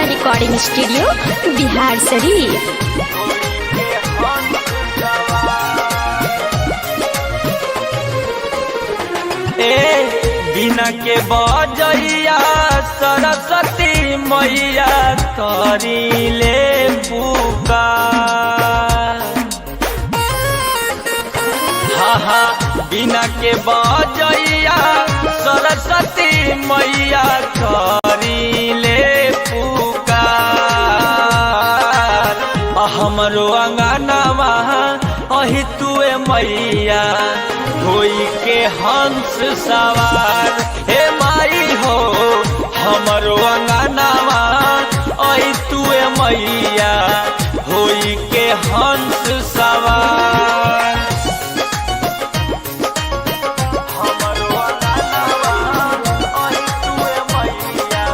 Recording studio Bihar Sharif. बिना के बजैया सरस्वती मैया करी ले पुकार। हा बिना के बजैया सरस्वती मैया करी ले पुकार। हमरो अंगनवा अहि तुए मैया होई के हंस सवार। हे माई हो हमरो अंगनवा अहि तुए मैया होई के हंस सवार। हमरो अंगनवा अहि तुए मैया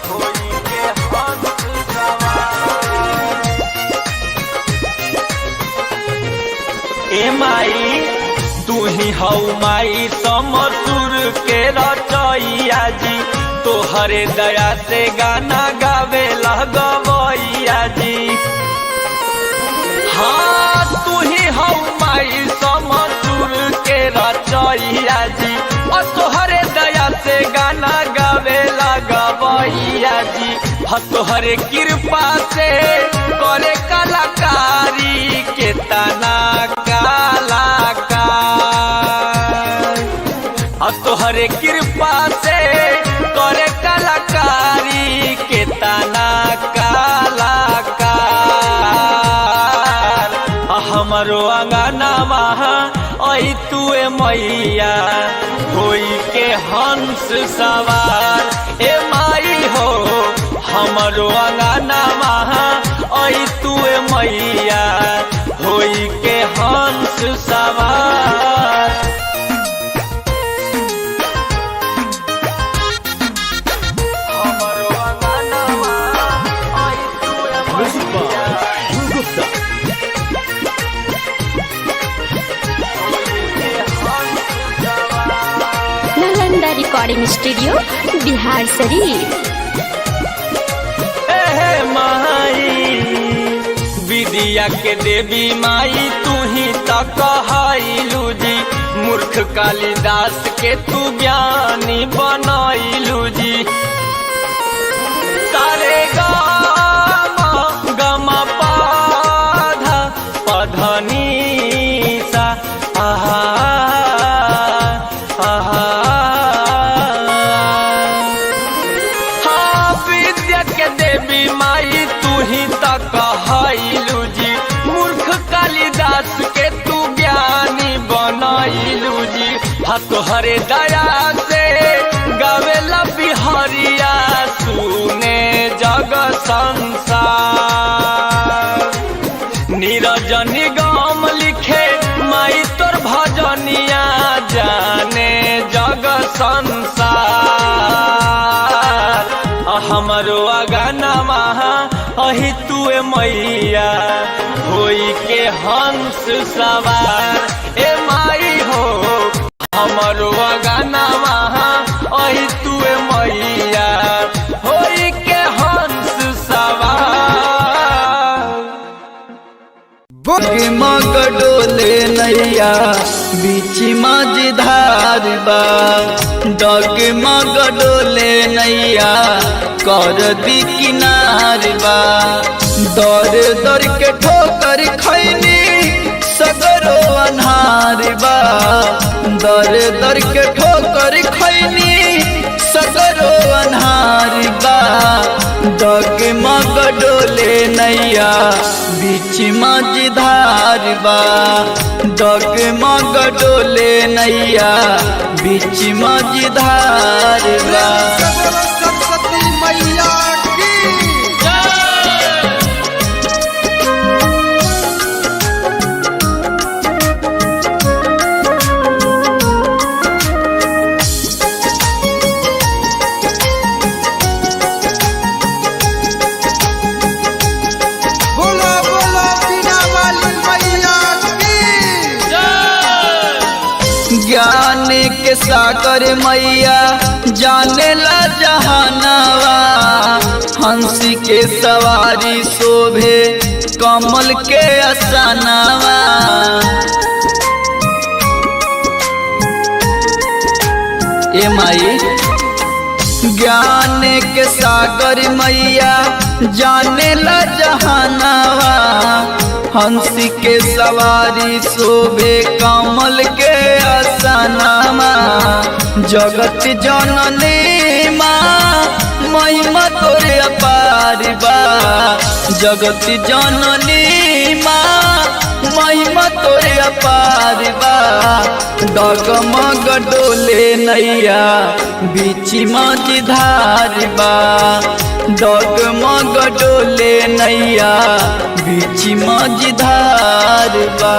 होई के हंस सवार। ए माई तू ही हऊ माई समसुर के रचैया जी। तोहरे दया से गाना गावे लगवैया जी। हाँ तू ही हऊ माई समसुर के रचैया जी। और तोहरे दया से गाना गावे लगवैया जी। हाँ तोहरे कृपा से करे कलाकारी के तना कलाकार। तोहरे कृपा से करे कलाकारी के तना कलाकार। हमरो अंगनवा अहि तुए मैया होई के हंस सवार। ए माई हो हमरो अंगनवा अहि तुए मैया होई के हंस सवार। हमरो अंगनवा अहि तुए मैया नालंदा रिकॉर्डिंग स्टूडियो बिहार शरीफ। माई विद्या के देवी माई तू ही तक कहलू जी। मूर्ख कालिदास के तू ज्ञानी बनैलू जी। सारे गमा पाधा पधनी सा आहा आहा। देवी माई तू ही तक कहलू जी। मूर्ख कालिदास के तू ज्ञानी बनैलू जी। हाँ तोहरे दया से गावेला बिहरिया सुने जग संसार। नीरज निगम लिखे माई तोर भजनिया जाने जग संसार। हमरो अंगनवा अहि तुए मैया होई के हंस सवार। ए माई हो हमरो अंगनवा अहि तुए मैया होई के हंस सवार। मग डोले नैया बीच मझधार बा। डग मग डोले नैया कर दी किनार बा। दर दर के ठोकर खैनी सगरो अन्हार बा। दर दर के ठोकर खैनी सगरो अन्हार बा। डग मग डोले नैया बीच मझधार बा। डग मग डोले नैया बीच मझधार बा। सरस्वती मैया की ज्ञान के सागर मैया जाने ला जहानावा, हंसी के सवारी शोभे कमल के असानावा। ए माई ज्ञान के सागर मैया जाने ला जहानावा, हंसी के सवारी शोभे कमल के असानावा। जगत जननी माँ महिमा तोरे अपार बा, जगत जननी माँ महिमा तोरे अपार बा। डगमग डोले नैया बीच मझधार बा, डगमग डोले नैया बीच मझधार बा।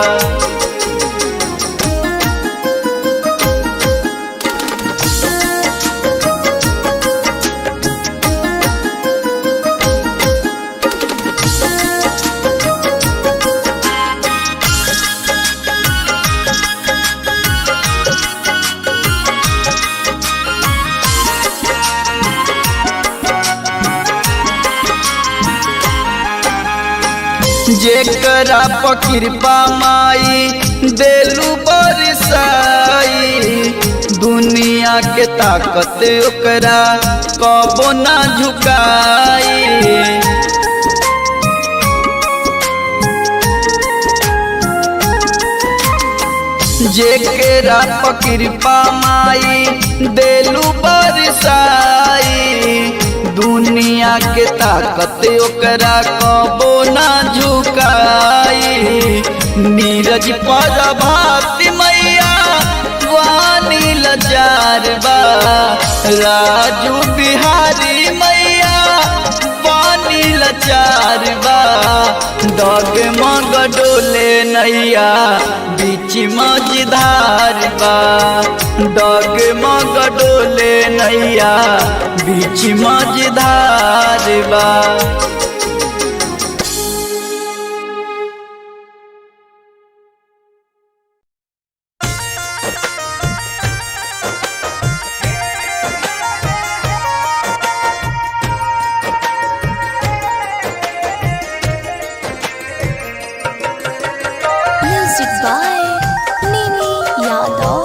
जेकरा पर कृपा माई देलू बरसाई, दुनिया के ताकत ओकरा कबो ना झुकाई। जेकरा पर कृपा माई देलू बरसाई, दुनिया के ताकत ओकरा कबो ना झुकाई। नीरज पर भाती मैया वानी लजार बा, राजू बिहारी मैया वानी लचार बा। डगमग डोले नैया बीच मझधार बा, डगमग डोले नैया बीच मझधार बा। Music by Nini Yadav.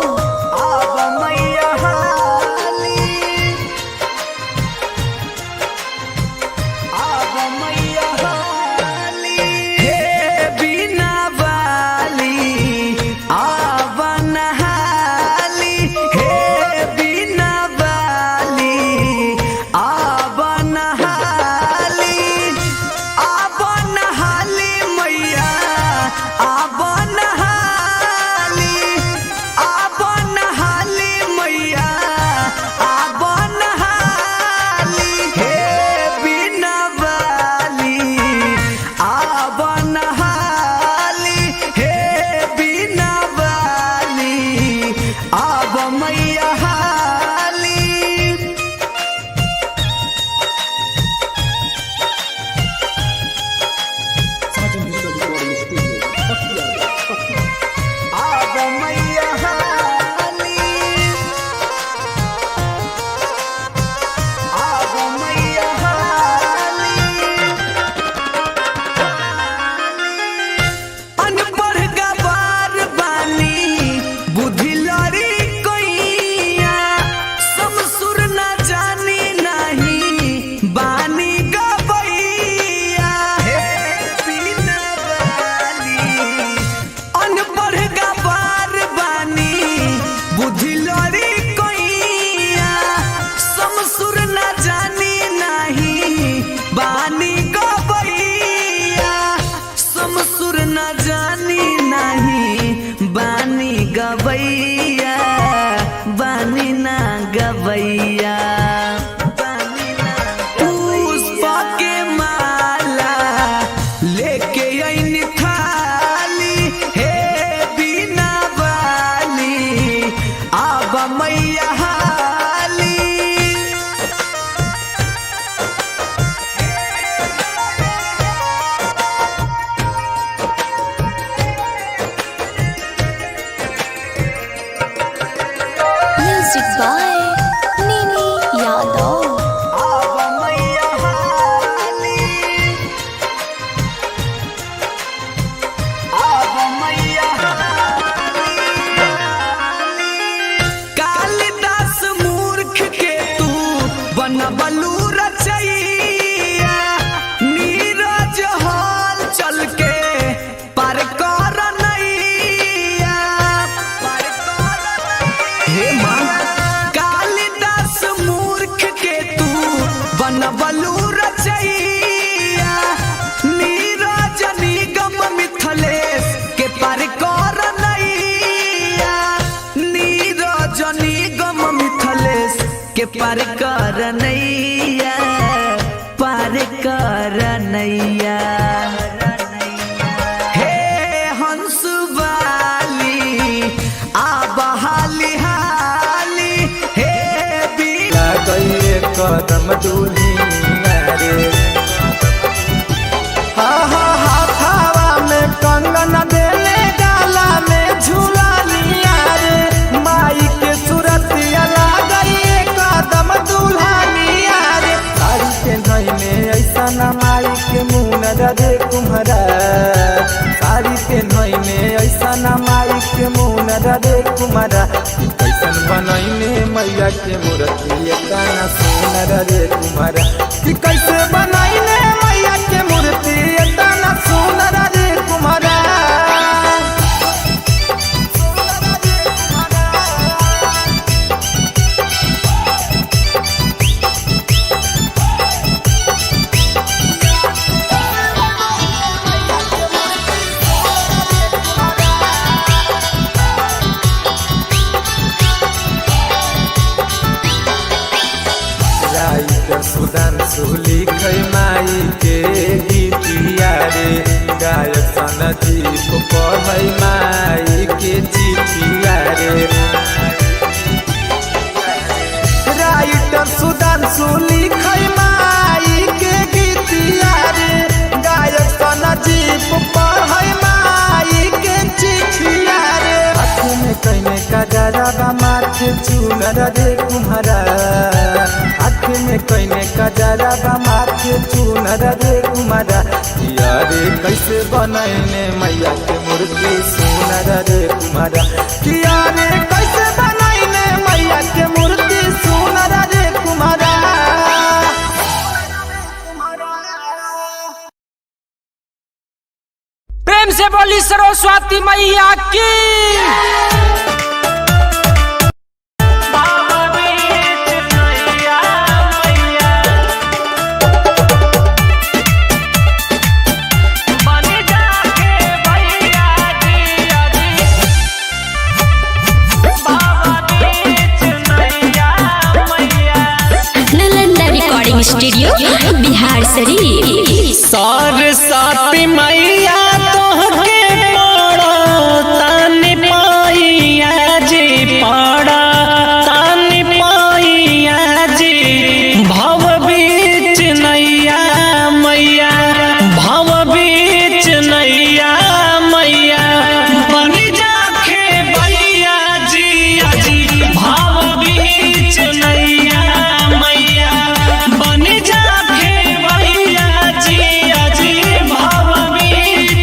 पार कर नैया, पार कर नैया। हे हंसवाली आब हाली हाली, हे बीला गए कदम दुनिया रे। हाथावा में कंगन देले, गाला में झूला लिया रे। माई के सूरतिया लागई कदम दुल्हनिया रे। साड़ी पेन्हई में ऐसा न माई के मुँह रे कुम्हरा, साड़ी पेन्हई में ऐसा न माई के मुँह रे कुम्हरा। कैसन बनैने मैया के मूर्ति इतना सुनर रे कुम्हरा, कि कैसे बनैने मैया के मूर्ति इतना सुनर रे कुम्हरा। सुधांशु लिखै माई के गीतिया रे। गायक सनदीप पढ़ै माई के चिठिया रे। राइटर सुधांशु लिखै माई के गीतिया रे। गायक सनदीप पढ़ै माई के चिठिया रे। हाथ में कहने का जरा माथे चूनर रे कुम्हरा, हाथ में कहने का जरा माथे चूनर रे कुम्हरा। रे कैसे बनैने मैया के मूर्ति सुनर रे कुम्हरा, किया रे कैसे बनैने मैया के मूर्ति सुनर रे कुम्हरा। प्रेम से बोली सरस्वती मैया की। स्टूडियो बिहार शरीफ। सरस्वती मैया तोहके पड़ो तानी मैया जी, पड़ो तानी मैया जी। भव बीच नैया मैया, भव बीच नैया मैया। बन जाके भैया जी जी, भव बीच नैया मैया। बन जाके भैया जी जी, भव बीच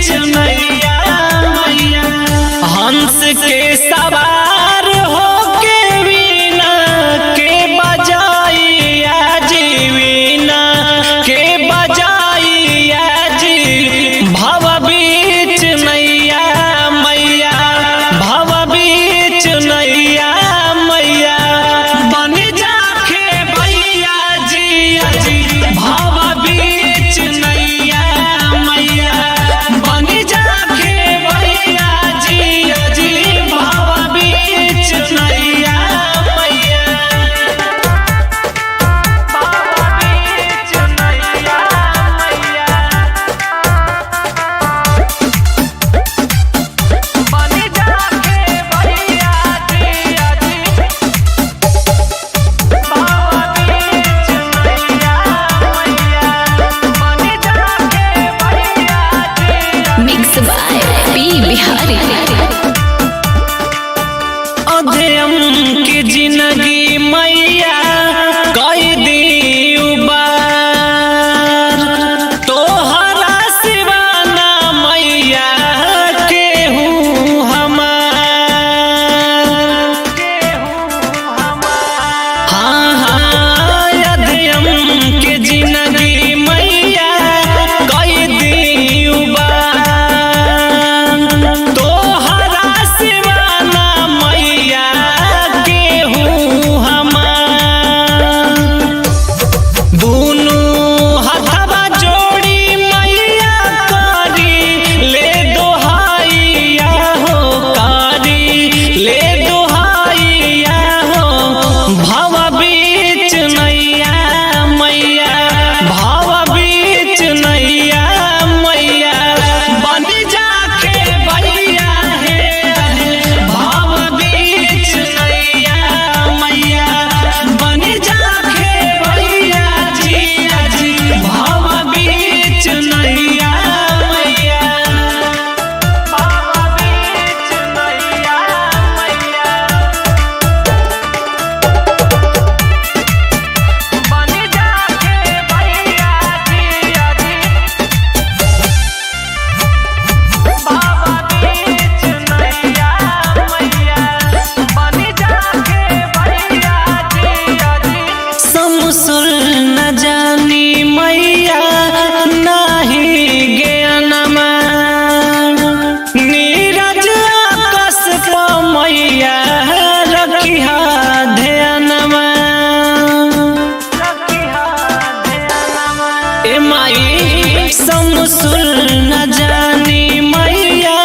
उसूल न जानी मैया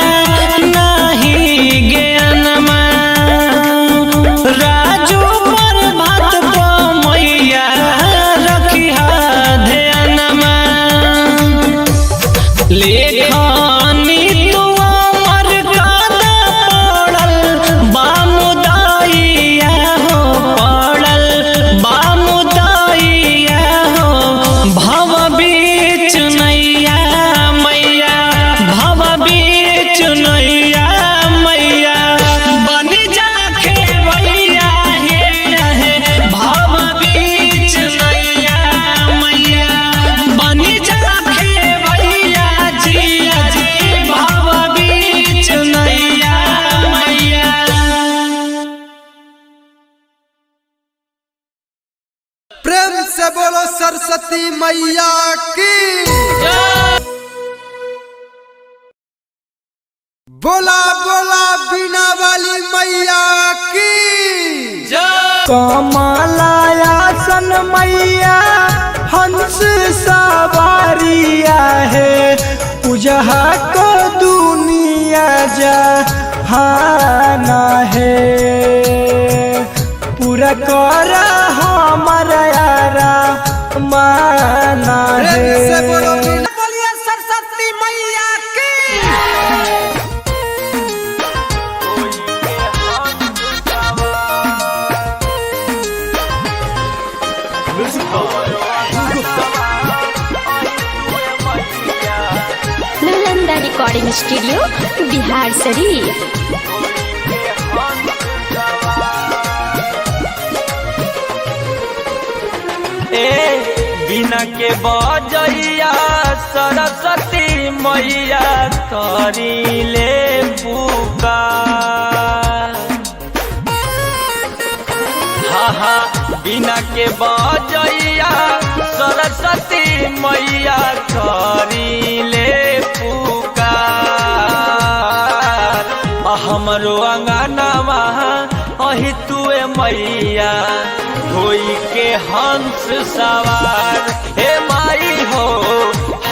नहीं ज्ञानमा राजू पर भात पो मैया रखिहा ध्यानमा लेखनी तू अमर कादा पड़ल बामुदाइया हो पड़ल बामुदाइया हो भव बीच नैया मैया भव बीच नैया मैया बन जा खेवैया हे भव बीच नैया मैया बन जा खेवैया जिया जी भव बीच नैया मैया। प्रेम से बोलो सरस्वती मैया की बोला बोला बीना वाली मैया की कमलायासन मैया हंस सवारिया है पूजहा को दुनिया जहाना है पूरा कर हमारा यारा माना प्रेम से बोलो है। बीना बोलिए सरस्वती मैया की नालंदा रिकॉर्डिंग स्टूडियो बिहार शरीफ। बिना के बजैया सरस्वती मैया करी ले पुकार हा बिना के बजैया सरस्वती मैया करी ले पुकार हमरो अंगनवा अहि तुए मैया होई के हंस सवार हे माई हो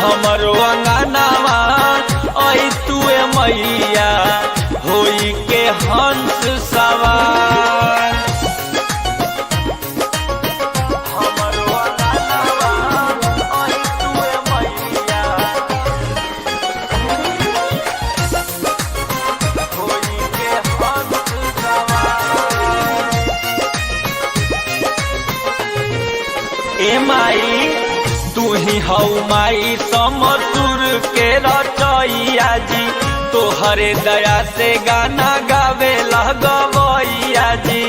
हमरो अंगनवा अहि तुए मैया होई के हंस सवार हमरो अंगनवा अहि तुए मैया होई के हंस सवार ए माई तू ही हौ माई समसुर के रचैया जी तोहरे दया से गाना गावे लगवैया जी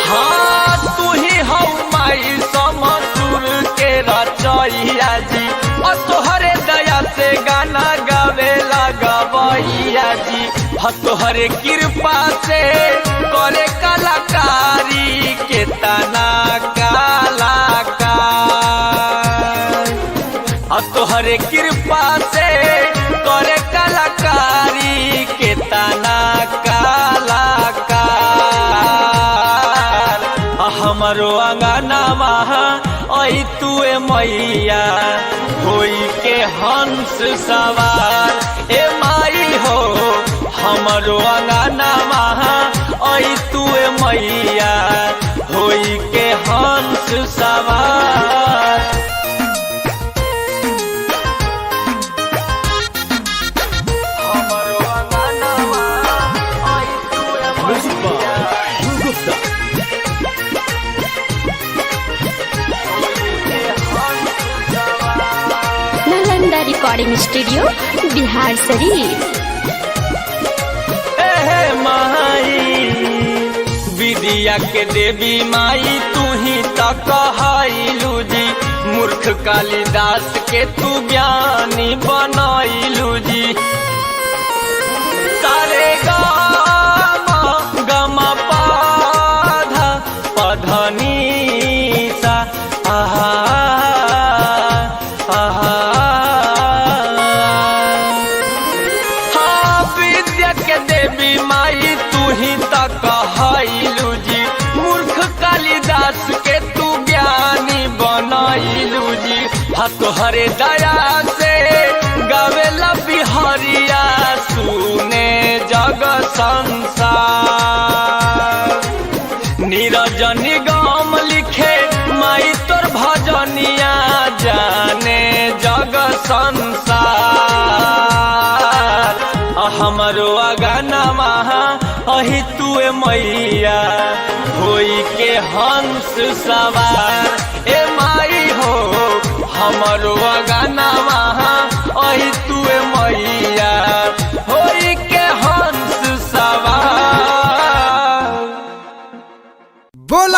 हाँ तू ही हौ माई समसुर के रचैया जी और तोहरे दया से गाना गावे लगवैया जी तोहरे कृपा से करे कलाकारी के तना कलाकार तोहरे कृपा से करे कलाकारी के तना कलाकार हमरो अंगनवा अहि तुए मैया होई के हंस सवार ए माई हो हमरो अंगनवा अहि तुए मैया होई के हंस सवार हमरो अंगनवा अहि तुए मैया नालंदा रिकॉर्डिंग स्टूडियो बिहार शरीफ। माई विद्या के देवी माई तू ही तक कहलू जी मूर्ख कालिदास के तू ज्ञानी बनैलू जी सारे गम पाधा पधनी सा आहा विद्या के देवी माई तू ही तक कहलू जी मूर्ख कालिदास के तू ज्ञानी बनैलू जी तोहरे दया से गावेला बिहारिया सुने जग संसार। नीरज निगम लिखे माई तोर भजनिया जाने जग संसार। हमरो अगनमा अहि तुए मैया होई के हंस सवार। ए माई हो हमरो अगनमा